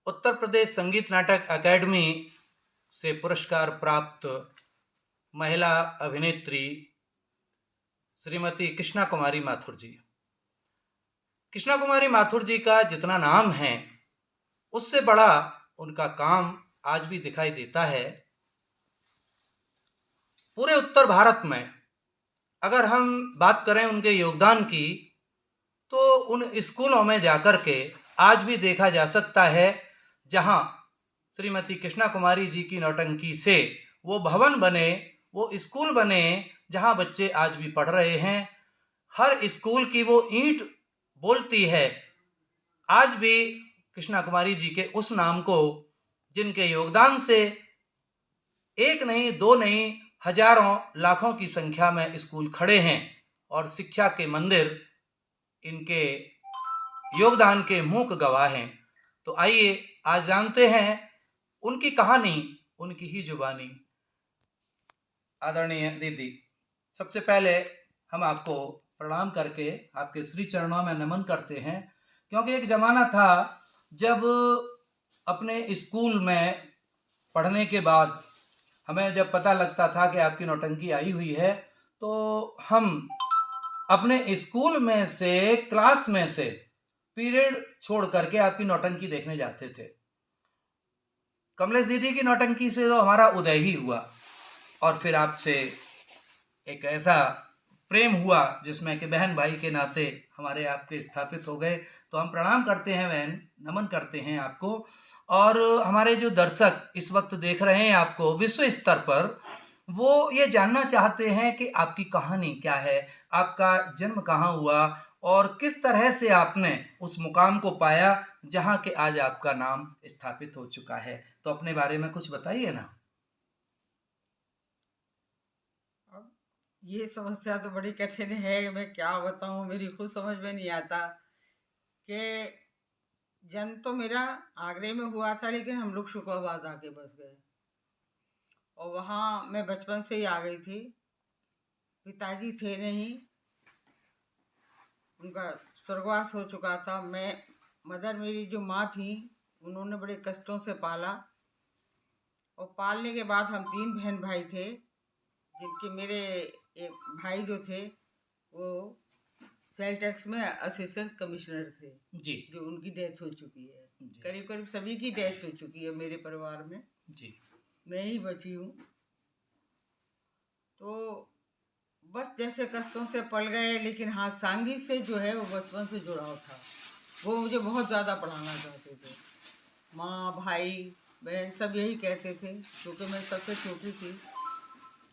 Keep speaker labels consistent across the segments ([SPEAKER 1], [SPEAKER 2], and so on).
[SPEAKER 1] उत्तर प्रदेश संगीत नाटक अकेडमी से पुरस्कार प्राप्त महिला अभिनेत्री श्रीमती कृष्णा कुमारी माथुर जी। कृष्णा कुमारी माथुर जी का जितना नाम है उससे बड़ा उनका काम आज भी दिखाई देता है। पूरे उत्तर भारत में अगर हम बात करें उनके योगदान की, तो उन स्कूलों में जाकर के आज भी देखा जा सकता है जहां श्रीमती कृष्णा कुमारी जी की नौटंकी से वो भवन बने, वो स्कूल बने जहां बच्चे आज भी पढ़ रहे हैं। हर स्कूल की वो ईंट बोलती है आज भी कृष्णा कुमारी जी के उस नाम को, जिनके योगदान से एक नहीं, दो नहीं, हजारों लाखों की संख्या में स्कूल खड़े हैं और शिक्षा के मंदिर इनके योगदान के मूक गवाह हैं। तो आइए आज जानते हैं उनकी कहानी, उनकी ही जुबानी। आदरणीय दीदी, सबसे पहले हम आपको प्रणाम करके आपके श्री चरणों में नमन करते हैं, क्योंकि एक ज़माना था जब अपने स्कूल में पढ़ने के बाद हमें जब पता लगता था कि आपकी नौटंकी आई हुई है, तो हम अपने स्कूल में से, क्लास में से पीरियड छोड़ करके आपकी नौटंकी देखने जाते थे। कमलेश दीदी की नौटंकी से तो हमारा उदय ही हुआ और फिर आपसे एक ऐसा प्रेम हुआ जिसमें कि बहन भाई के नाते हमारे आपके स्थापित हो गए। तो हम प्रणाम करते हैं बहन, नमन करते हैं आपको। और हमारे जो दर्शक इस वक्त देख रहे हैं आपको विश्व स्तर पर, वो ये जानना चाहते हैं कि आपकी कहानी क्या है, आपका जन्म कहाँ हुआ और किस तरह से आपने उस मुकाम को पाया जहाँ के आज आपका नाम स्थापित हो चुका है। तो अपने बारे में कुछ बताइए ना।
[SPEAKER 2] अब ये समस्या तो बड़ी कठिन है, मैं क्या बताऊं, मेरी खुद समझ में नहीं आता कि जन्म तो मेरा आगरे में हुआ था, लेकिन हम लोग शुकोबाद आके बस गए और वहाँ मैं बचपन से ही आ गई थी। पिताजी थे नहीं, उनका स्वर्गवास हो चुका था। मदर मेरी जो माँ थी, उन्होंने बड़े कष्टों से पाला और पालने के बाद हम 3 बहन भाई थे, जिनके मेरे एक भाई जो थे वो सेल टैक्स में असिस्टेंट कमिश्नर थे
[SPEAKER 1] जी
[SPEAKER 2] जो उनकी डेथ हो चुकी है।
[SPEAKER 1] जी
[SPEAKER 2] करीब करीब सभी की डेथ हो चुकी है मेरे परिवार में,
[SPEAKER 1] जी
[SPEAKER 2] मैं ही बची हूँ। तो बस जैसे कष्टों से पल गए, लेकिन हाँ, संगीत से जो है वो बचपन से जुड़ाव था। वो मुझे बहुत ज़्यादा पढ़ाना चाहते थे। माँ, भाई, बहन सब यही कहते थे, क्योंकि मैं सबसे छोटी थी,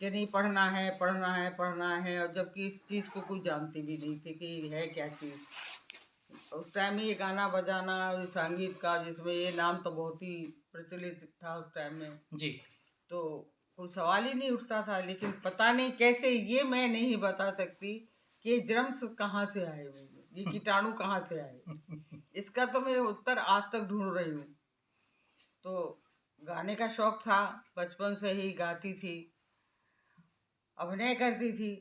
[SPEAKER 2] कि नहीं पढ़ना है, पढ़ना है, पढ़ना है। और जबकि इस चीज़ को कोई जानते भी नहीं थे कि है क्या चीज़। उस टाइम में ये गाना बजाना और संगीत का, जिसमें ये नाम तो बहुत ही प्रचलित था उस टाइम में,
[SPEAKER 1] जी
[SPEAKER 2] तो कोई सवाल ही नहीं उठता था। लेकिन पता नहीं कैसे, ये मैं नहीं बता सकती कि ये जर्म्स कहाँ से आए, मुझे ये कीटाणु कहाँ से आए, इसका तो मैं उत्तर आज तक ढूंढ रही हूँ। तो गाने का शौक था, बचपन से ही गाती थी, अभिनय करती थी।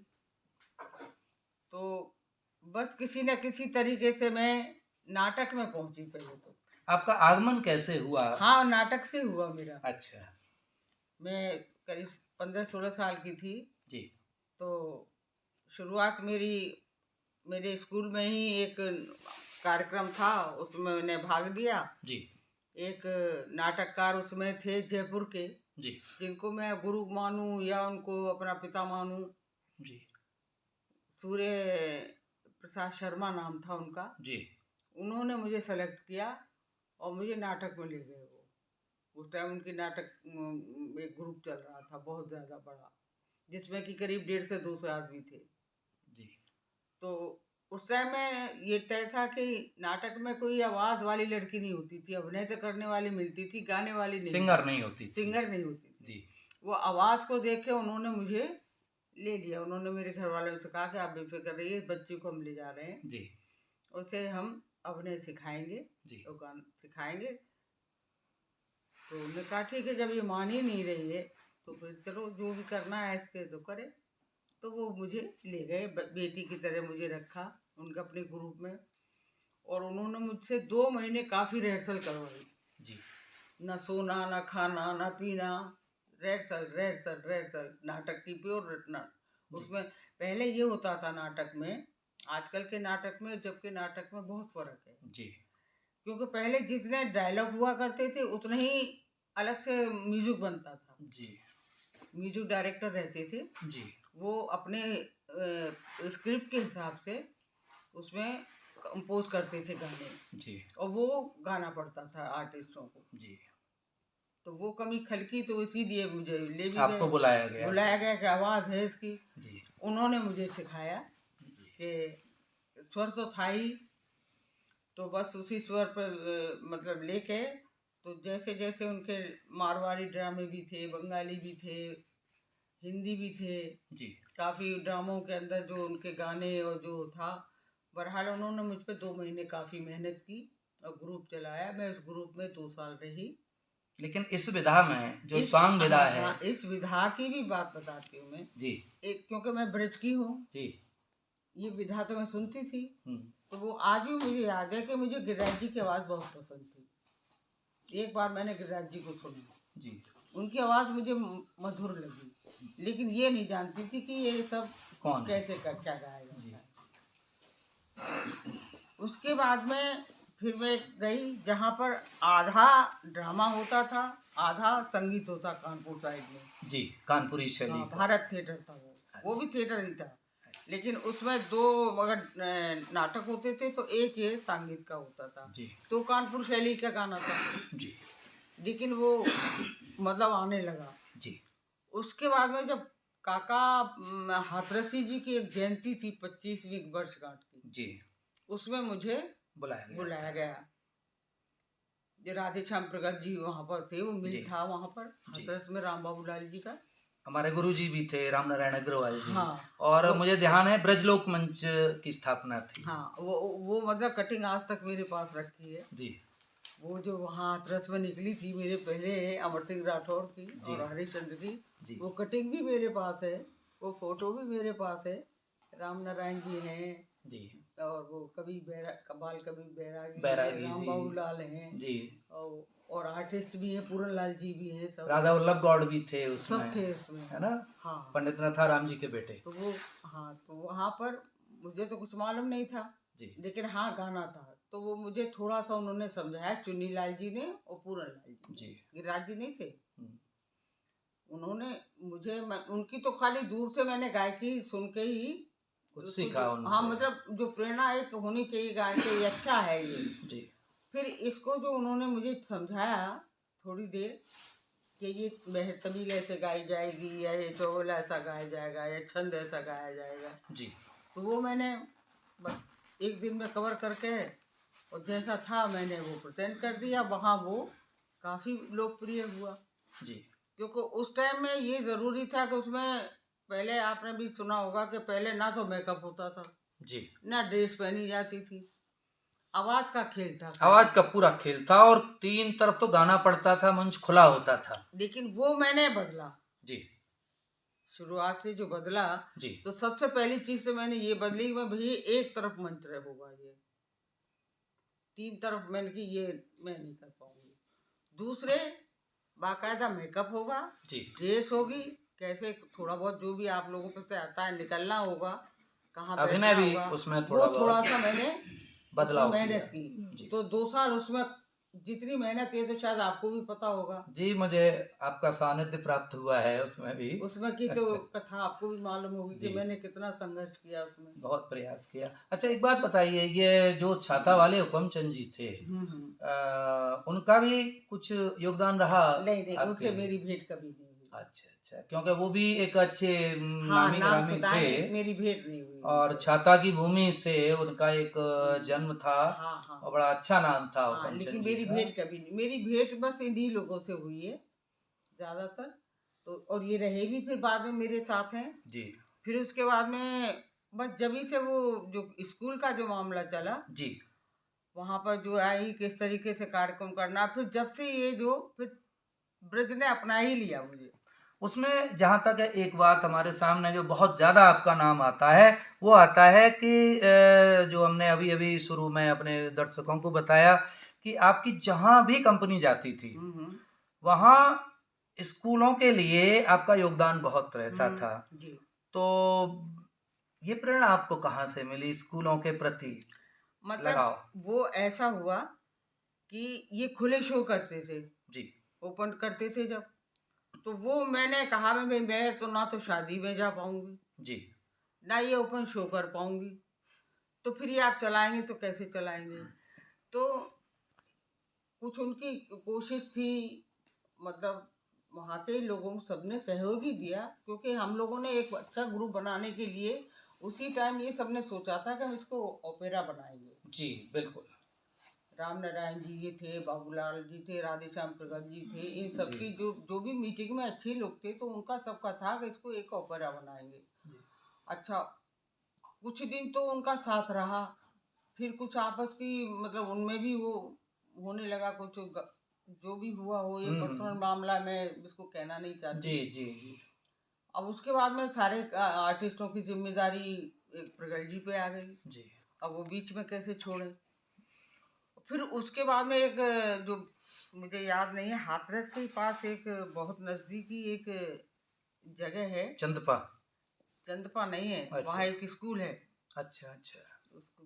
[SPEAKER 2] तो बस किसी न किसी तरीके से मैं नाटक में पहुंची पहले तो।
[SPEAKER 1] आपका आगमन कैसे हुआ?
[SPEAKER 2] हाँ, नाटक से हुआ मेरा।
[SPEAKER 1] अच्छा
[SPEAKER 2] मैं करीब 15-16 साल की थी,
[SPEAKER 1] जी
[SPEAKER 2] तो शुरुआत मेरी मेरे स्कूल में ही एक कार्यक्रम था, उसमें मैंने भाग लिया।
[SPEAKER 1] जी
[SPEAKER 2] एक नाटककार उसमें थे जयपुर के,
[SPEAKER 1] जी
[SPEAKER 2] जिनको मैं गुरु मानूं या उनको अपना पिता मानूं।
[SPEAKER 1] जी
[SPEAKER 2] सूर्य प्रसाद शर्मा नाम था उनका।
[SPEAKER 1] जी
[SPEAKER 2] उन्होंने मुझे सेलेक्ट किया और मुझे नाटक में ले गए। वो उस टाइम उनकी नाटक एक ग्रुप चल रहा था बहुत ज़्यादा बड़ा, जिसमें कि करीब 150 से 200 आदमी थे।
[SPEAKER 1] जी
[SPEAKER 2] तो उस टाइम में ये तय था कि नाटक में कोई आवाज़ वाली लड़की नहीं होती थी, अभिनय तो करने वाली मिलती थी, गाने वाली नहीं,
[SPEAKER 1] सिंगर नहीं होती थी।
[SPEAKER 2] सिंगर नहीं होती थी
[SPEAKER 1] जी
[SPEAKER 2] वो आवाज़ को देख के उन्होंने मुझे ले लिया। उन्होंने मेरे घर वालों से कहा कि आप बेफिक्र रहिए, इस बच्ची को हम ले जा रहे हैं,
[SPEAKER 1] जी
[SPEAKER 2] उसे हम अभिनय सिखाएंगे
[SPEAKER 1] जी
[SPEAKER 2] और गाना सिखाएंगे। तो उन्होंने कहा ठीक है, जब ये मान ही नहीं रही है तो फिर चलो जो भी करना है इसके तो करे। तो वो मुझे ले गए, बेटी की तरह मुझे रखा उनके अपने ग्रुप में, और उन्होंने मुझसे 2 महीने काफ़ी रिहर्सल करवाई।
[SPEAKER 1] जी
[SPEAKER 2] न सोना न खाना न पीना, रेड सर नाटक की प्योर रटना। उसमें पहले ये होता था नाटक में, आजकल के नाटक में जबकि नाटक में बहुत फर्क है
[SPEAKER 1] जी।
[SPEAKER 2] क्योंकि पहले जितने डायलॉग हुआ करते थे उतने ही अलग से म्यूजिक बनता था
[SPEAKER 1] जी।
[SPEAKER 2] म्यूजिक डायरेक्टर रहते थे
[SPEAKER 1] जी।
[SPEAKER 2] वो अपने स्क्रिप्ट के हिसाब से उसमें कंपोज करते थे गाने
[SPEAKER 1] जी।
[SPEAKER 2] और वो गाना पड़ता था आर्टिस्टों को
[SPEAKER 1] जी।
[SPEAKER 2] तो वो कमी खलकी तो इसीलिए मुझे ले भी
[SPEAKER 1] आपको
[SPEAKER 2] गए,
[SPEAKER 1] बुलाया गया
[SPEAKER 2] कि आवाज़ है इसकी।
[SPEAKER 1] जी।
[SPEAKER 2] उन्होंने मुझे सिखाया कि स्वर तो था ही, तो बस उसी स्वर पर मतलब लेके तो जैसे जैसे उनके मारवाड़ी ड्रामे भी थे, बंगाली भी थे, हिंदी भी थे
[SPEAKER 1] जी।
[SPEAKER 2] काफ़ी ड्रामों के अंदर जो उनके गाने और जो था, बहरहाल उन्होंने मुझ पे 2 महीने काफ़ी मेहनत की और ग्रुप चलाया। मैं उस ग्रुप में 2 साल रही।
[SPEAKER 1] लेकिन इस विधा में जो स्वांग विधा है,
[SPEAKER 2] हाँ, इस विधा की भी बात बताती हूँ मैं
[SPEAKER 1] जी।
[SPEAKER 2] एक, क्योंकि मैं ब्रज की हूँ
[SPEAKER 1] जी।
[SPEAKER 2] ये विधा तो मैं सुनती थी तो वो आज भी मुझे याद है कि मुझे गिरिराज जी की आवाज़ बहुत पसंद थी। एक बार मैंने गिरिराज जी को सुना
[SPEAKER 1] जी।
[SPEAKER 2] उनकी आवाज़ मुझे मधुर लगी, लेकिन ये नहीं जानती थी कि ये सब
[SPEAKER 1] कौन
[SPEAKER 2] कैसे कर क्या गाया जाता है। उसके बाद में फिर मैं गई जहाँ पर आधा ड्रामा होता था आधा संगीत होता, कानपुर साइड में।
[SPEAKER 1] जी, कानपुरी शैली।
[SPEAKER 2] हाँ, भारत थिएटर था वो भी थिएटर ही था, लेकिन उसमें 2 अगर नाटक होते थे तो एक ये संगीत का होता था
[SPEAKER 1] जी।
[SPEAKER 2] तो कानपुर शैली का गाना था
[SPEAKER 1] जी।
[SPEAKER 2] लेकिन वो मतलब आने लगा।
[SPEAKER 1] जी।
[SPEAKER 2] उसके बाद में जब काका हाथरसी जी की एक जयंती थी 25वीं वर्षगांठ की
[SPEAKER 1] जी,
[SPEAKER 2] उसमें मुझे
[SPEAKER 1] बुलाया
[SPEAKER 2] गया। जो राधे श्याम प्रगट जी वहाँ पर थे, वो मिल था वहाँ पर हाथरस में राम बाबू लाल जी का।
[SPEAKER 1] हमारे गुरु जी भी थे राम नारायण अग्रवाल जी।
[SPEAKER 2] हाँ,
[SPEAKER 1] और मुझे ध्यान है ब्रजलोक मंच की स्थापना थी।
[SPEAKER 2] हाँ, वो मतलब कटिंग आज तक मेरे पास रखी है
[SPEAKER 1] जी।
[SPEAKER 2] वो जो वहाँ हाथरस में निकली थी मेरे पहले अमर सिंह राठौर की और हरिश्चंद्र की, वो कटिंग भी मेरे पास है, वो फोटो भी मेरे पास है। राम नारायण जी हैं
[SPEAKER 1] जी,
[SPEAKER 2] और वो कभी कबाल कभी बैरागी राम
[SPEAKER 1] जी
[SPEAKER 2] बाबू लाल हैं
[SPEAKER 1] जी,
[SPEAKER 2] और आर्टिस्ट भी हैं, पूरन लाल जी भी हैं, सब
[SPEAKER 1] राधा वल्लभ गौड़ भी थे उसमें,
[SPEAKER 2] सब थे उसमें,
[SPEAKER 1] है ना।
[SPEAKER 2] हाँ,
[SPEAKER 1] पंडित नाथाराम जी के बेटे।
[SPEAKER 2] तो वो हाँ, तो वहाँ पर मुझे तो कुछ मालूम नहीं था
[SPEAKER 1] जी।
[SPEAKER 2] लेकिन हाँ गाना था तो वो मुझे थोड़ा सा उन्होंने समझाया, चुन्नी लाल जी ने और पूरन लाल जी, गिरिराज जी नहीं थे, उन्होंने मुझे उनकी तो खाली दूर से मैंने गायकी सुन के ही
[SPEAKER 1] कुछ सीखा उनसे।
[SPEAKER 2] हाँ, मतलब जो प्रेरणा एक होनी चाहिए गाय के, ये अच्छा है ये
[SPEAKER 1] जी।
[SPEAKER 2] फिर इसको जो उन्होंने मुझे समझाया थोड़ी देर कि ये तबील ऐसे गाई जाएगी या ये चौल ऐसा गाया जाएगा या छंद ऐसा गाया जाएगा
[SPEAKER 1] जी,
[SPEAKER 2] तो वो मैंने बस एक दिन में कवर करके और जैसा था मैंने वो प्रेजेंट कर दिया। वहाँ वो काफ़ी लोकप्रिय हुआ
[SPEAKER 1] जी,
[SPEAKER 2] क्योंकि उस टाइम में ये ज़रूरी था कि उसमें पहले आपने भी सुना होगा कि पहले ना तो मेकअप होता था
[SPEAKER 1] जी,
[SPEAKER 2] ना ड्रेस पहनी जाती थी, आवाज़ का खेल था,
[SPEAKER 1] आवाज का पूरा खेल था और 3 तरफ तो गाना पड़ता था, मंच खुला होता था।
[SPEAKER 2] लेकिन वो मैंने बदला
[SPEAKER 1] जी,
[SPEAKER 2] शुरुआत से जो बदला
[SPEAKER 1] जी,
[SPEAKER 2] तो सबसे पहली चीज तो मैंने ये बदली मैं भैया एक तरफ मंच होगा, ये 3 तरफ मैंने की ये मैं नहीं कर पाऊंगी। दूसरे बाकायदा मेकअप होगा, ड्रेस होगी, कैसे थोड़ा बहुत जो भी आप लोगों पे से आता है निकलना होगा, कहाँ
[SPEAKER 1] अभिनय भी
[SPEAKER 2] होगा,
[SPEAKER 1] उसमें
[SPEAKER 2] थोड़ा सा मैंने
[SPEAKER 1] बदलाव
[SPEAKER 2] मेहनत की। तो 2 साल उसमें जितनी मेहनत है तो शायद आपको भी पता होगा।
[SPEAKER 1] जी, मुझे आपका सानिध्य प्राप्त हुआ है उसमें
[SPEAKER 2] की तो कथा आपको भी मालूम होगी कि मैंने कितना संघर्ष किया उसमें,
[SPEAKER 1] बहुत प्रयास किया। अच्छा, एक बात बताइए, ये जो छाता वाले हुकमचंद जी थे उनका भी कुछ योगदान रहा?
[SPEAKER 2] नहीं, उनसे मेरी भेंट कभी नहीं हुई।
[SPEAKER 1] अच्छा, क्योंकि वो भी एक अच्छे नामी ग्रामी थे, मेरी
[SPEAKER 2] भेंट नहीं हुई।
[SPEAKER 1] और छाता की भूमि से उनका एक जन्म था। और बड़ा अच्छा नाम था
[SPEAKER 2] लेकिन मेरी भेंट कभी नहीं, मेरी भेंट बस इन्हीं लोगों से हुई है ज्यादातर, तो और ये रहे भी फिर बाद में मेरे साथ हैं जी। फिर उसके बाद में बस जब से वो जो स्कूल का जो मामला चला जी, वहाँ पर जो आई किस तरीके से कार्यक्रम करना, फिर जब से ये जो फिर ब्रज ने अपना ही लिया मुझे
[SPEAKER 1] उसमें। जहाँ तक है, एक बात हमारे सामने जो बहुत ज़्यादा आपका नाम आता है वो आता है कि जो हमने अभी अभी शुरू में अपने दर्शकों को बताया कि आपकी जहाँ भी कंपनी जाती थी वहाँ स्कूलों के लिए आपका योगदान बहुत रहता था।
[SPEAKER 2] जी।
[SPEAKER 1] तो ये प्रेरणा आपको कहाँ से मिली स्कूलों के प्रति
[SPEAKER 2] मतलब
[SPEAKER 1] लगाव?
[SPEAKER 2] वो ऐसा हुआ कि ये खुले शो करते थे,
[SPEAKER 1] जी
[SPEAKER 2] ओपन करते थे जब, तो वो मैंने कहा मैं तो ना तो शादी में जा पाऊंगी,
[SPEAKER 1] जी
[SPEAKER 2] ना ये ओपन शो कर पाऊंगी, तो फिर ये आप चलाएंगे तो कैसे चलाएंगे। तो कुछ उनकी कोशिश थी, मतलब वहाँ के लोगों सबने सहयोग ही दिया, क्योंकि हम लोगों ने एक अच्छा ग्रुप बनाने के लिए उसी टाइम ये सबने सोचा था कि हम इसको ओपेरा बनाएंगे।
[SPEAKER 1] जी बिल्कुल।
[SPEAKER 2] राम नारायण जी ये थे, बाबूलाल जी थे, राधेश्याम प्रगट जी थे, इन
[SPEAKER 1] जी।
[SPEAKER 2] सबकी जो भी मीटिंग में अच्छे लोग थे, तो उनका सबका था कि इसको एक ओपेरा बनाएंगे। अच्छा, कुछ दिन तो उनका साथ रहा, फिर कुछ आपस की मतलब उनमें भी वो होने लगा, कुछ जो भी हुआ हो, ये पर्सनल मामला मैं इसको कहना नहीं चाहती।
[SPEAKER 1] जी जी जी।
[SPEAKER 2] अब उसके बाद में सारे आर्टिस्टों की जिम्मेदारी एक प्रगट जी पे आ गई
[SPEAKER 1] जी।
[SPEAKER 2] अब वो बीच में कैसे छोड़े। फिर उसके बाद में एक जो मुझे याद नहीं है, हाथरस के पास एक बहुत नजदीकी एक जगह है,
[SPEAKER 1] चंदपा।
[SPEAKER 2] चंदपा नहीं है,
[SPEAKER 1] अच्छा।
[SPEAKER 2] वहाँ एक स्कूल है,
[SPEAKER 1] अच्छा अच्छा।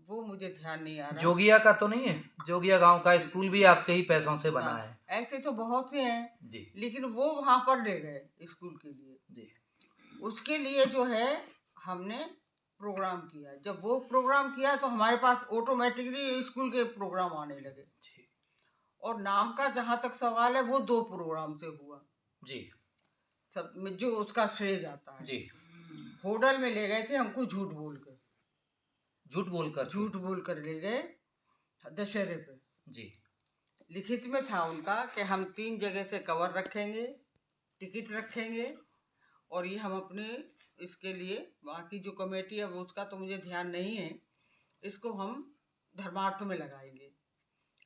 [SPEAKER 2] वो मुझे ध्यान नहीं आ रहा।
[SPEAKER 1] जोगिया का तो नहीं है? जोगिया गांव का स्कूल भी आपके ही पैसों से बना है।
[SPEAKER 2] ऐसे तो बहुत से हैं
[SPEAKER 1] जी।
[SPEAKER 2] लेकिन वो वहाँ पर ले गए स्कूल के लिए।
[SPEAKER 1] जी।
[SPEAKER 2] उसके लिए जो है हमने प्रोग्राम किया, जब वो प्रोग्राम किया तो हमारे पास ऑटोमेटिकली स्कूल के प्रोग्राम आने लगे।
[SPEAKER 1] जी।
[SPEAKER 2] और नाम का जहाँ तक सवाल है, वो 2 प्रोग्राम से हुआ
[SPEAKER 1] जी।
[SPEAKER 2] सब में, जो उसका श्रेय जाता है।
[SPEAKER 1] जी।
[SPEAKER 2] होटल में ले गए थे हमको झूठ बोलकर, झूठ बोलकर ले गए दशहरे पे।
[SPEAKER 1] जी।
[SPEAKER 2] लिखित में था उनका कि हम 3 जगह से कवर रखेंगे, टिकट रखेंगे, और ये हम अपने इसके लिए वहाँ की जो कमेटी है वो उसका तो मुझे ध्यान नहीं है, इसको हम धर्मार्थ में लगाएंगे।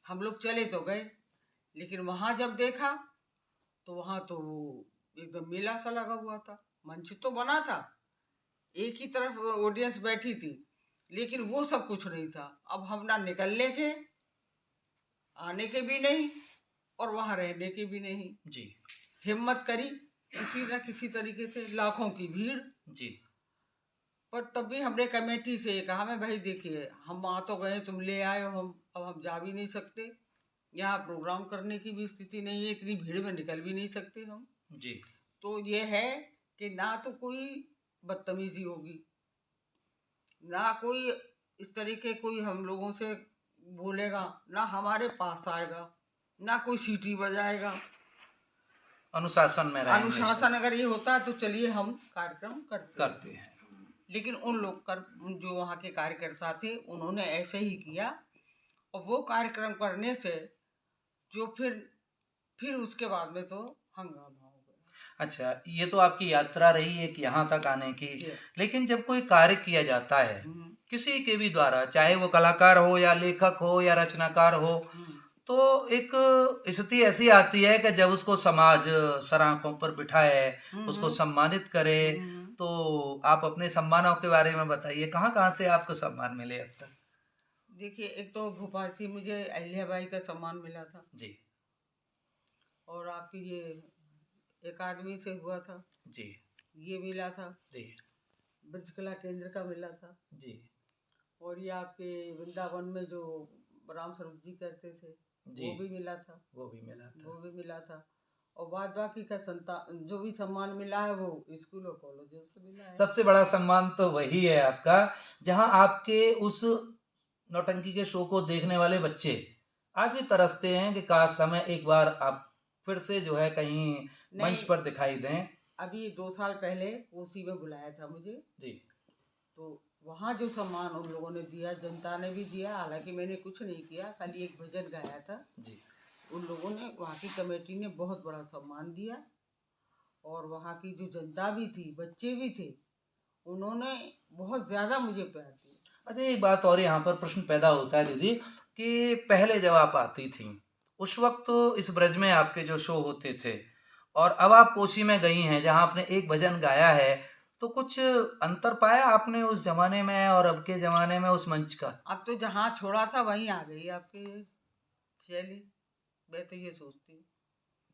[SPEAKER 2] हम लोग चले तो गए, लेकिन वहाँ जब देखा तो वहाँ तो एकदम मेला सा लगा हुआ था। मंच तो बना था, एक ही तरफ ऑडियंस बैठी थी, लेकिन वो सब कुछ नहीं था। अब हम ना निकलने के, आने के भी नहीं, और वहाँ रहने के भी नहीं।
[SPEAKER 1] जी।
[SPEAKER 2] हिम्मत करी किसी न किसी तरीके से, लाखों की भीड़।
[SPEAKER 1] जी।
[SPEAKER 2] पर तब भी हमने कमेटी से कहा, मैं भाई देखिए हम वहाँ तो गए, तुम ले आए हो, हम अब हम जा भी नहीं सकते, यहाँ प्रोग्राम करने की भी स्थिति नहीं है, इतनी भीड़ में निकल भी नहीं सकते हम।
[SPEAKER 1] जी।
[SPEAKER 2] तो ये है कि ना तो कोई बदतमीजी होगी, ना कोई इस तरीके कोई हम लोगों से बोलेगा, ना हमारे पास आएगा, ना कोई सीटी बजाएगा।
[SPEAKER 1] अनुशासन में रहेंगे।
[SPEAKER 2] अनुशासन अगर ये होता है तो चलिए हम कार्यक्रम
[SPEAKER 1] करते हैं।
[SPEAKER 2] लेकिन उन लोग जो वहाँ के कार्यकर्ता थे उन्होंने ऐसे ही किया, और वो कार्यक्रम करने से जो फिर उसके बाद में तो हंगामा हो गया।
[SPEAKER 1] अच्छा, ये तो आपकी यात्रा रही एक यहाँ तक आने की,
[SPEAKER 2] जी।
[SPEAKER 1] लेकिन जब कोई कार्य किया जाता है किसी के भी द्वारा, चाहे वो कलाकार हो या लेखक हो या रचनाकार हो, तो एक स्थिति ऐसी आती है कि जब उसको समाज सराखों पर बिठाए, उसको सम्मानित करे, तो आप अपने सम्मानों के बारे में बताइए, कहाँ कहाँ से आपको सम्मान मिले अब तक?
[SPEAKER 2] देखिए, एक तो भोपाल से मुझे अहिल्याबाई का सम्मान मिला था
[SPEAKER 1] जी।
[SPEAKER 2] और आपकी ये एक आदमी से हुआ था
[SPEAKER 1] जी।
[SPEAKER 2] ये मिला था
[SPEAKER 1] जी।
[SPEAKER 2] ब्रज कला केंद्र का मिला था
[SPEAKER 1] जी।
[SPEAKER 2] और ये आपके वृंदावन में जो राम स्वरूप जी करते थे वो भी मिला था। वो भी मिला था और बाद बाकी का जो भी सम्मान मिला है वो स्कूल और कॉलेजों से मिला है।
[SPEAKER 1] सबसे बड़ा सम्मान तो वही है आपका, जहां आपके उस नौटंकी के शो को देखने वाले बच्चे आज भी तरसते हैं कि काश हमें एक बार आप फिर से जो है कहीं मंच पर दिखाई दें।
[SPEAKER 2] अभी 2 साल पहले उसी में बुलाया था मुझे
[SPEAKER 1] जी।
[SPEAKER 2] तो वहाँ जो सम्मान उन लोगों ने दिया, जनता ने भी दिया, हालांकि मैंने कुछ नहीं किया, खाली एक भजन गाया था
[SPEAKER 1] जी।
[SPEAKER 2] उन लोगों ने, वहाँ की कमेटी ने बहुत बड़ा सम्मान दिया और वहाँ की जो जनता भी थी, बच्चे भी थे, उन्होंने बहुत ज़्यादा मुझे प्यार दिया।
[SPEAKER 1] अच्छा, एक बात और यहाँ पर प्रश्न पैदा होता है दीदी कि पहले जब आप आती थी उस वक्त इस ब्रज में आपके जो शो होते थे और अब आप कोसी में गई हैं जहाँ आपने एक भजन गाया है, तो कुछ अंतर पाया आपने उस जमाने में और अब के जमाने में उस मंच का?
[SPEAKER 2] अब तो जहाँ छोड़ा था वहीं आ गई आपके चलिए, मैं तो ये सोचती हूँ।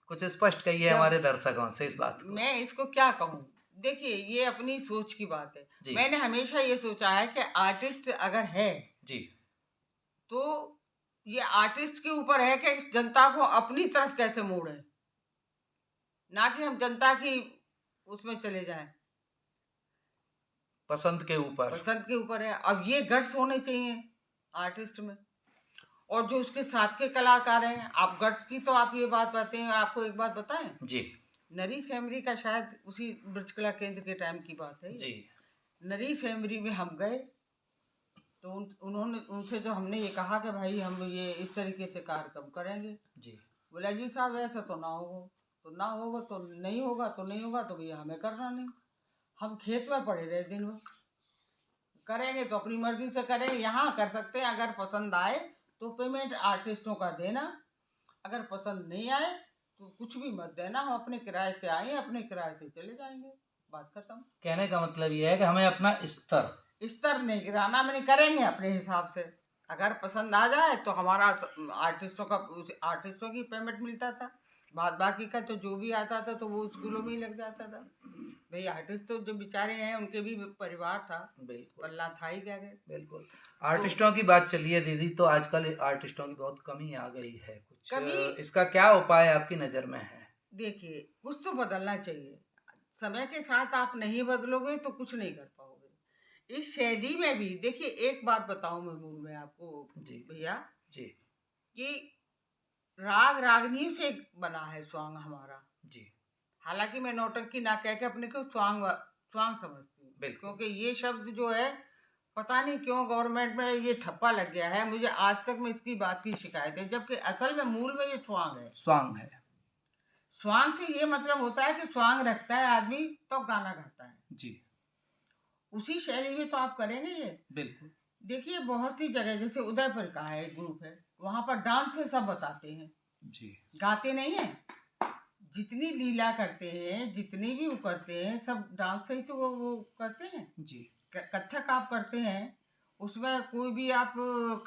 [SPEAKER 1] कुछ स्पष्ट कहिए
[SPEAKER 2] जब
[SPEAKER 1] हमारे दर्शकों से इस बात को।
[SPEAKER 2] मैं इसको क्या कहूँ, देखिए ये अपनी सोच की बात है।
[SPEAKER 1] जी
[SPEAKER 2] मैंने हमेशा ये सोचा है कि आर्टिस्ट अगर है
[SPEAKER 1] जी
[SPEAKER 2] तो ये आर्टिस्ट के ऊपर है कि जनता को अपनी तरफ कैसे मोड़े, ना कि हम जनता की उसमें चले जाएं।
[SPEAKER 1] पसंद के ऊपर।
[SPEAKER 2] पसंद के ऊपर है। अब ये गट्स होने चाहिए आर्टिस्ट में, और जो उसके साथ के कलाकार हैं। आप गट्स की तो आप ये बात बताते हैं, आपको एक बात बताएं,
[SPEAKER 1] जी
[SPEAKER 2] नरी सेमरी का शायद उसी ब्रज कला केंद्र के टाइम की बात है ये।
[SPEAKER 1] जी
[SPEAKER 2] नरी सेमरी में हम गए तो उन्होंने उनसे जो हमने ये कहा कि भाई हम ये इस तरीके से कार्यक्रम करेंगे।
[SPEAKER 1] जी
[SPEAKER 2] बोला जी साहब ऐसा तो ना होगा, तो ना होगा तो नहीं होगा, तो नहीं होगा तो भैया हमें करना नहीं। हम खेत में पड़े रहे दिन भर, करेंगे तो अपनी मर्जी से करें, यहाँ कर सकते हैं। अगर पसंद आए तो पेमेंट आर्टिस्टों का देना, अगर पसंद नहीं आए तो कुछ भी मत देना, हम अपने किराए से आए, अपने किराए से चले जाएंगे, बात खत्म।
[SPEAKER 1] कहने का मतलब ये है कि हमें अपना
[SPEAKER 2] स्तर नहीं गिराना, मैंने करेंगे अपने हिसाब से। अगर पसंद आ जाए तो हमारा आर्टिस्टों की पेमेंट मिलता था, बाद बाकी का तो जो भी आता था तो वो स्कूलों में ही लग जाता था। भाई आर्टिस्ट तो जो बेचारे हैं उनके भी परिवार था,
[SPEAKER 1] बिल्कुल
[SPEAKER 2] पल्ला था ही क्या
[SPEAKER 1] बिल्कुल। आर्टिस्टों की बात चलिए दीदी, तो आजकल आर्टिस्टों की बहुत कमी आ गई है। कुछ
[SPEAKER 2] कमी,
[SPEAKER 1] इसका क्या उपाय आपकी नज़र में है?
[SPEAKER 2] देखिए कुछ तो बदलना चाहिए। समय के साथ आप नहीं बदलोगे तो कुछ नहीं कर पाओगे। इस शैली में भी देखिए, एक बात बताऊं मैं मूल में आपको
[SPEAKER 1] जी
[SPEAKER 2] भैया,
[SPEAKER 1] जी
[SPEAKER 2] कि राग रागनी से बना है सॉन्ग हमारा।
[SPEAKER 1] जी
[SPEAKER 2] हालांकि मैं नौटंकी ना कह के अपने को सॉन्ग सॉन्ग समझती हूँ,
[SPEAKER 1] बिल्कुल।
[SPEAKER 2] क्योंकि ये शब्द जो है पता नहीं क्यों गवर्नमेंट में ये ठप्पा लग गया है। मुझे आज तक में इसकी बात की शिकायत है, जबकि असल में मूल में ये स्वांग है।
[SPEAKER 1] स्वांग है।
[SPEAKER 2] स्वांग से ये मतलब होता है कि स्वांग रखता है आदमी तो गाना गाता है,
[SPEAKER 1] जी
[SPEAKER 2] उसी शैली में तो आप करेंगे ये।
[SPEAKER 1] बिल्कुल
[SPEAKER 2] देखिए बहुत सी जगह, जैसे उदयपुर का है एक ग्रुप है, वहां पर डांस से सब बताते हैं,
[SPEAKER 1] जी
[SPEAKER 2] गाते नहीं है। जितनी लीला करते हैं, जितनी भी वो करते हैं, सब डांस से ही तो वो करते हैं।
[SPEAKER 1] जी
[SPEAKER 2] कथक आप करते हैं, उसमें कोई भी आप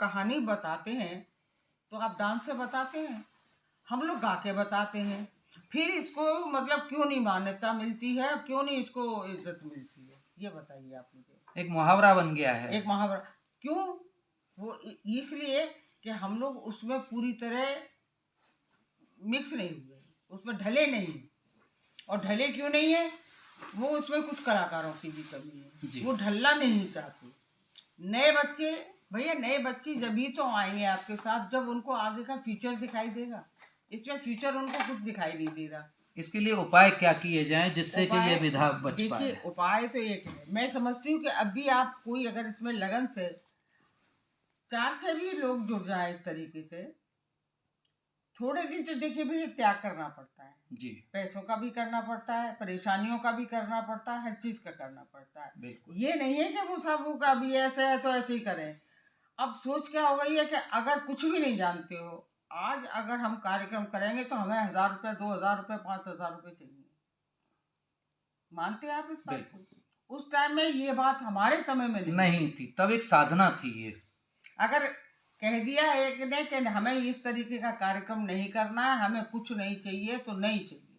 [SPEAKER 2] कहानी बताते हैं तो आप डांस से बताते हैं, हम लोग गा के बताते हैं। फिर इसको मतलब क्यों नहीं मान्यता मिलती है, क्यों नहीं इसको इज्जत मिलती है, ये बताइए आप मुझे।
[SPEAKER 1] एक मुहावरा बन गया है।
[SPEAKER 2] एक महावरा क्यों? वो इसलिए कि हम लोग उसमें पूरी तरह मिक्स नहीं हुए, उसमें ढले नहीं। और ढले क्यों नहीं है? वो उसमें कुछ कलाकारों की भी कमी है, वो ढलना नहीं चाहते। नए बच्चे, भैया नए बच्चे जब भी तो आएंगे आपके साथ जब उनको आगे का फ्यूचर दिखाई देगा। इसमें फ्यूचर उनको कुछ दिखाई नहीं दे रहा।
[SPEAKER 1] इसके लिए उपाय क्या किए जाएं जिससे कि ये विधा बच पाए?
[SPEAKER 2] देखिए उपाय तो एक है, मैं समझती हूँ कि अभी आप कोई अगर इसमें लगन से 4 से भी लोग जुड़ जाए इस तरीके से, थोड़े दिन तो देखिए भैया त्याग करना पड़ता है
[SPEAKER 1] जी
[SPEAKER 2] पैसों का भी करना पड़ता है, परेशानियों का भी करना पड़ता है, हर चीज का करना पड़ता है।
[SPEAKER 1] बिल्कुल।
[SPEAKER 2] ये नहीं है कि वो सब का भी ऐसे है तो ऐसे ही करें। अब सोच क्या हो गई है कि अगर कुछ भी नहीं जानते हो, आज अगर हम कार्यक्रम करेंगे तो हमें 1,000 रुपये, 2,000 रुपये, 5,000 रुपये चाहिए। मानते हैं आप इस बात को? उस टाइम में ये बात हमारे समय में
[SPEAKER 1] नहीं थी, तब एक साधना थी ये।
[SPEAKER 2] अगर कह दिया एक ने कि हमें इस तरीके का कार्यक्रम नहीं करना है, हमें कुछ नहीं चाहिए तो नहीं चाहिए,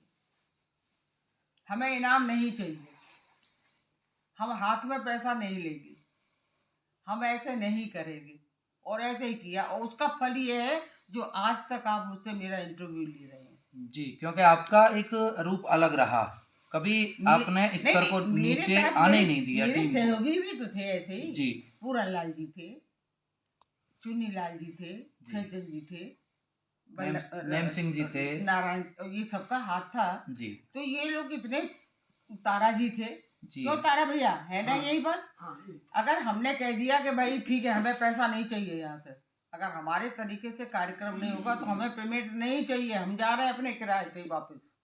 [SPEAKER 2] हमें इनाम नहीं चाहिए, हम हाथ में पैसा नहीं लेंगे, हम ऐसे नहीं करेंगे, और ऐसे ही किया, और उसका फल ये है जो आज तक आप मुझसे मेरा इंटरव्यू ले रहे हैं।
[SPEAKER 1] जी, क्योंकि आपका एक रूप अलग रहा, कभी आपने इस स्तर को नीचे आने ही नहीं दिया।
[SPEAKER 2] मेरे सहयोगी भी तो थे ऐसे ही
[SPEAKER 1] जी,
[SPEAKER 2] पूरन लाल जी थे, चुन्नी लाल जी थे, सज्जन जी थे,
[SPEAKER 1] नेम सिंह जी थे,
[SPEAKER 2] नारायण, ये सबका हाथ था
[SPEAKER 1] जी।
[SPEAKER 2] तो ये लोग इतने, तारा जी थे
[SPEAKER 1] जी।
[SPEAKER 2] क्यों तारा भैया, है ना? यही बात। अगर हमने कह दिया कि भाई ठीक है हमें पैसा नहीं चाहिए यहाँ से, अगर हमारे तरीके से कार्यक्रम नहीं होगा तो हमें पेमेंट नहीं चाहिए, हम जा रहे हैं अपने किराए से वापस।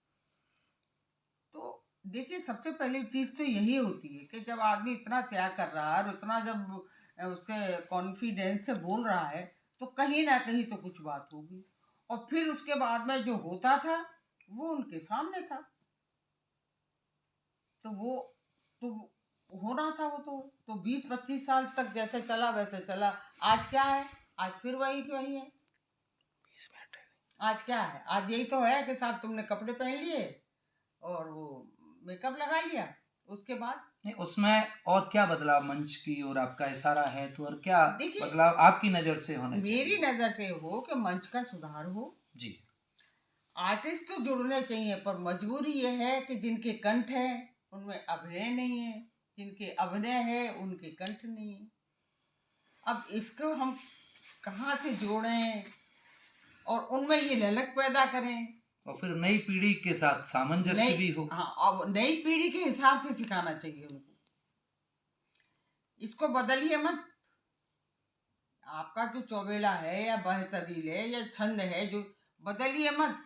[SPEAKER 2] तो देखिए सबसे पहली चीज तो यही होती है कि जब आदमी इतना त्याग कर रहा है और उतना जब उससे कॉन्फिडेंस से बोल रहा है तो कहीं ना कहीं तो कुछ बात होगी। और फिर उसके बाद में जो होता था वो उनके सामने था, तो वो तो होना था वो तो 20-25 साल तक जैसे चला वैसे चला। आज क्या है? आज फिर वही है। आज क्या है, आज यही तो है कि साहब तुमने कपड़े पहन लिए और वो मेकअप लगा लिया, उसके बाद
[SPEAKER 1] नहीं, उसमें और क्या बदलाव मंच की और आपका इशारा है तो और क्या
[SPEAKER 2] देखिए,
[SPEAKER 1] बदलाव आपकी नज़र से होने
[SPEAKER 2] मेरी
[SPEAKER 1] चाहिए?
[SPEAKER 2] नज़र से हो कि मंच का सुधार हो।
[SPEAKER 1] जी।
[SPEAKER 2] आर्टिस्ट तो जुड़ने चाहिए, पर मजबूरी ये है कि जिनके कंठ है उनमें अभिनय नहीं है, जिनके अभिनय है उनके कंठ नहीं है। अब इसको हम कहाँ से जोड़ें और उनमें ये ललक पैदा करें।
[SPEAKER 1] और फिर नई पीढ़ी के साथ सामंजस्य भी हो।
[SPEAKER 2] हाँ, अब नई पीढ़ी के हिसाब से सिखाना चाहिए उनको, इसको बदलिए मत। आपका जो चौबेला है या बहसबील है या छंद है, जो बदलिए मत,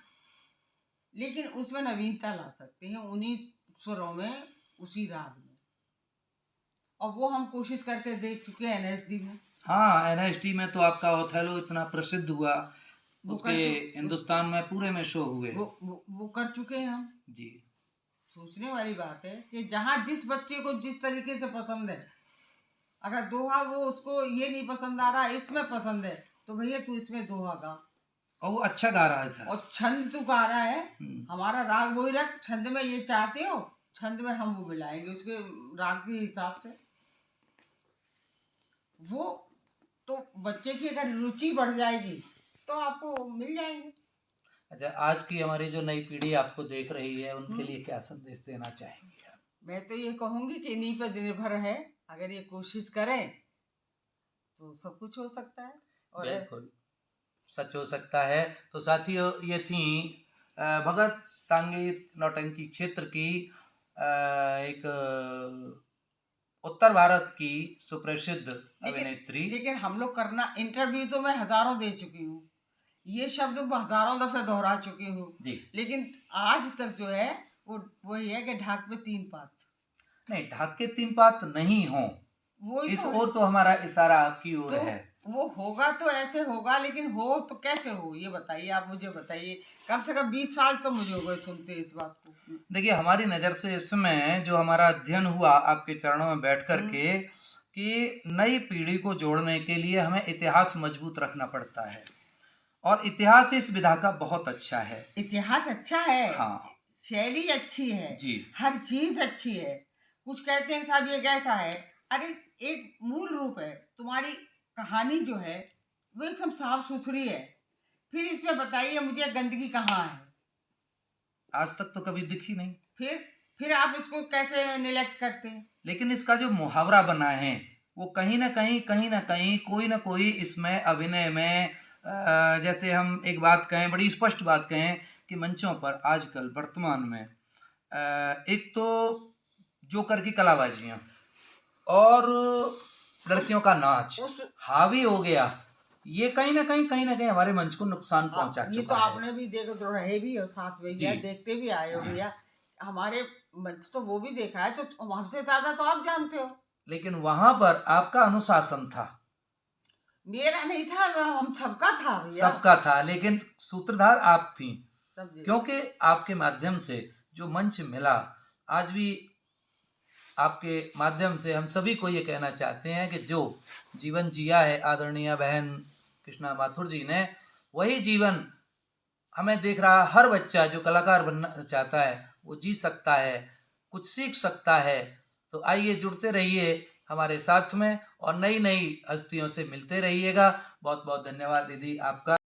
[SPEAKER 2] लेकिन उसमें नवीनता ला सकते हैं उन्हीं स्वरों में, उसी राग में। और वो हम कोशिश करके देख चुके हैं एनएसडी में।
[SPEAKER 1] हाँ, एनएसडी में तो आपका ओथेलो इतना प्रसिद्ध हुआ,
[SPEAKER 2] वो
[SPEAKER 1] उसके हिंदुस्तान में पूरे में शो हुए।
[SPEAKER 2] वो कर चुके हैं हम।
[SPEAKER 1] जी।
[SPEAKER 2] सोचने वाली बात है कि जहाँ जिस बच्चे को जिस तरीके से पसंद है, अगर दोहा वो उसको ये नहीं पसंद आ रहा, इसमें पसंद है, तो भैया तू इसमें दोहा गा।
[SPEAKER 1] और वो अच्छा गा रहा था।
[SPEAKER 2] और छंद तू गा रहा है, हमारा राग वही रख, छंद में ये चाहते हो, छंद में हम वो मिलाएंगे उसके राग के हिसाब से। वो तो बच्चे की अगर रुचि बढ़ जाएगी तो आपको मिल जाएंगे।
[SPEAKER 1] अच्छा, आज की हमारी जो नई पीढ़ी आपको देख रही है उनके लिए क्या संदेश देना चाहेंगे आप?
[SPEAKER 2] मैं तो ये कहूंगी कि इन्हीं पर निर्भर है, अगर ये कोशिश करें तो सब कुछ हो सकता है। और
[SPEAKER 1] बिल्कुल सच हो सकता है। तो साथियों, ये थी भगत संगीत नौटंकी क्षेत्र की एक उत्तर भारत की सुप्रसिद्ध अभिनेत्री।
[SPEAKER 2] लेकिन हम लोग करना, इंटरव्यू तो मैं हजारों दे चुकी हूँ, ये शब्द हजारों दफे दोहरा चुकी हूँ, लेकिन आज तक जो है वो वही है कि ढाक पे 3 पात।
[SPEAKER 1] नहीं, ढाक के 3 पात नहीं हो, इस
[SPEAKER 2] तो
[SPEAKER 1] ओर तो हमारा इशारा आपकी ओर
[SPEAKER 2] तो
[SPEAKER 1] है।
[SPEAKER 2] वो होगा तो ऐसे होगा, लेकिन हो तो कैसे हो ये बताइए, आप मुझे बताइए। कम से कम 20 साल तो मुझे हो गए सुनते इस बात को।
[SPEAKER 1] देखिए, हमारी नज़र से इसमें जो हमारा अध्ययन हुआ आपके चरणों में बैठ कर के, कि नई पीढ़ी को जोड़ने के लिए हमें इतिहास मजबूत रखना पड़ता है, और इतिहास इस विधा का बहुत अच्छा है।
[SPEAKER 2] इतिहास अच्छा है,
[SPEAKER 1] हाँ,
[SPEAKER 2] शैली अच्छी है
[SPEAKER 1] जी,
[SPEAKER 2] हर चीज अच्छी है। कुछ कहते हैं साहब ये कैसा है, अरे एक मूल रूप है, तुम्हारी कहानी जो है वो एकदम साफ सुथरी है, फिर इसमें बताइए मुझे गंदगी कहाँ है?
[SPEAKER 1] आज तक तो कभी दिखी नहीं।
[SPEAKER 2] फिर आप इसको कैसे निलेक्ट करते हैं?
[SPEAKER 1] लेकिन इसका जो मुहावरा बना है वो कहीं ना कहीं कोई ना कोई इसमें अभिनय में, जैसे हम एक बात कहें, बड़ी स्पष्ट बात कहें कि मंचों पर आजकल वर्तमान में एक तो जोकर की कलाबाजियां और लड़कियों का नाच हावी हो गया, ये कहीं ना कहीं हमारे मंच को नुकसान पहुंचा चुका है।
[SPEAKER 2] ये तो आपने भी देखो, तो रहे भी हो साथ में, देखते भी आए हो भैया, हमारे मंच तो वो भी देखा है, तो हमसे ज्यादा तो आप जानते हो।
[SPEAKER 1] लेकिन वहां पर आपका अनुशासन था,
[SPEAKER 2] मेरा नहीं था, हम सबका था भैया,
[SPEAKER 1] सबका था, लेकिन सूत्रधार आप थी, क्योंकि आपके माध्यम से जो मंच मिला, आज भी आपके माध्यम से हम सभी को ये कहना चाहते हैं कि जो जीवन जिया है आदरणीय बहन कृष्णा माथुर जी ने, वही जीवन हमें देख रहा हर बच्चा जो कलाकार बनना चाहता है वो जी सकता है, कुछ सीख सकता है। तो आइए, जुड़ते रहिए हमारे साथ में और नई नई हस्तियों से मिलते रहिएगा। बहुत बहुत धन्यवाद दीदी आपका।